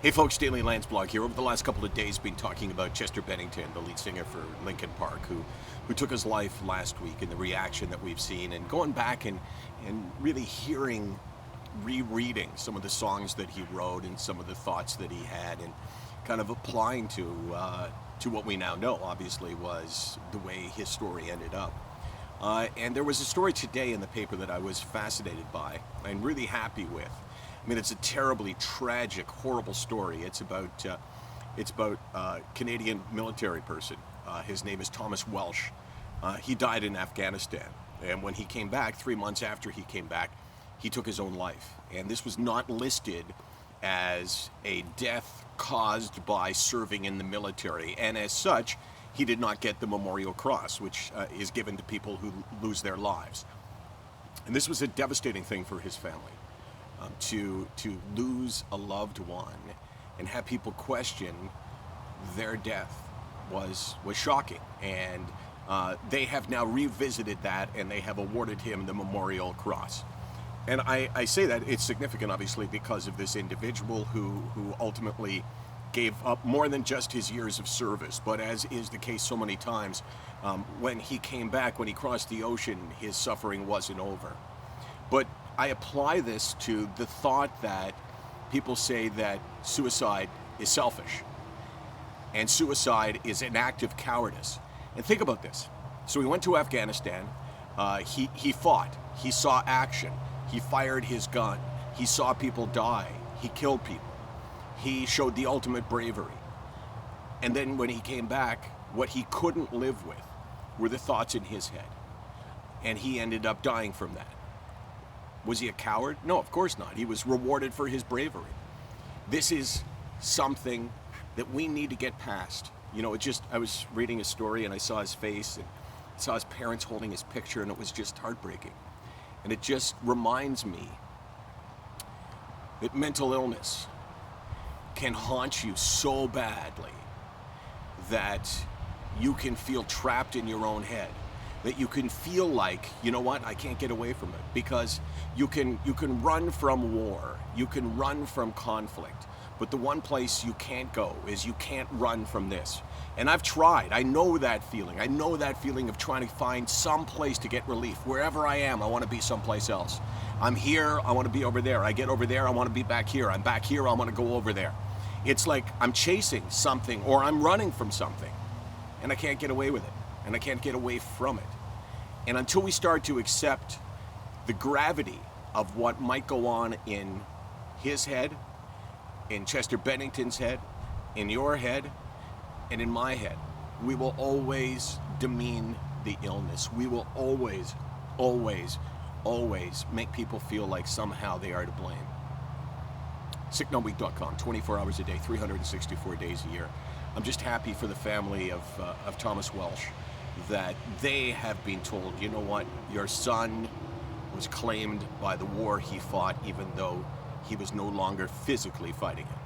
Hey folks, Daily Landsblog here. Over the last couple of days, been talking about Chester Bennington, the lead singer for Linkin Park, who took his life last week, and the reaction that we've seen, and going back and really rereading some of the songs that he wrote and some of the thoughts that he had, and kind of applying to what we now know, obviously, was the way his story ended up. And there was a story today in the paper that I was fascinated by and really happy with. I mean, it's a terribly tragic, horrible story. It's about a Canadian military person. His name is Thomas Welsh. He died in Afghanistan, and when he came back, 3 months after he came back, he took his own life. And this was not listed as a death caused by serving in the military, and as such, he did not get the Memorial Cross, which is given to people who lose their lives. And this was a devastating thing for his family. To lose a loved one and have people question their death was shocking, and they have now revisited that, and they have awarded him the Memorial Cross. And I say that it's significant, obviously, because of this individual who ultimately gave up more than just his years of service, but as is the case so many times, when he came back, when he crossed the ocean, his suffering wasn't over. But I apply this to the thought that people say that suicide is selfish and suicide is an act of cowardice. And think about this. So he went to Afghanistan, he fought, he saw action, he fired his gun, he saw people die, he killed people, he showed the ultimate bravery. And then when he came back, what he couldn't live with were the thoughts in his head. And he ended up dying from that. Was he a coward? No, of course not. He was rewarded for his bravery. This is something that we need to get past. You know, I was reading a story and I saw his face and saw his parents holding his picture, and it was just heartbreaking. And it just reminds me that mental illness can haunt you so badly that you can feel trapped in your own head. That you can feel like, you know what, I can't get away from it, because you can run from war, you can run from conflict, but the one place you can't go is you can't run from this. And I've tried. I know that feeling. I know that feeling of trying to find some place to get relief. Wherever I am, I want to be someplace else. I'm here, I want to be over there. I get over there, I want to be back here. I'm back here, I want to go over there. It's like I'm chasing something or I'm running from something, and I can't get away with it. And I can't get away from it. And until we start to accept the gravity of what might go on in his head, in Chester Bennington's head, in your head, and in my head, we will always demean the illness. We will always, always, always make people feel like somehow they are to blame. SickNotWeak.com, 24 hours a day, 364 days a year. I'm just happy for the family of Thomas Welsh that they have been told, you know what, your son was claimed by the war he fought, even though he was no longer physically fighting it.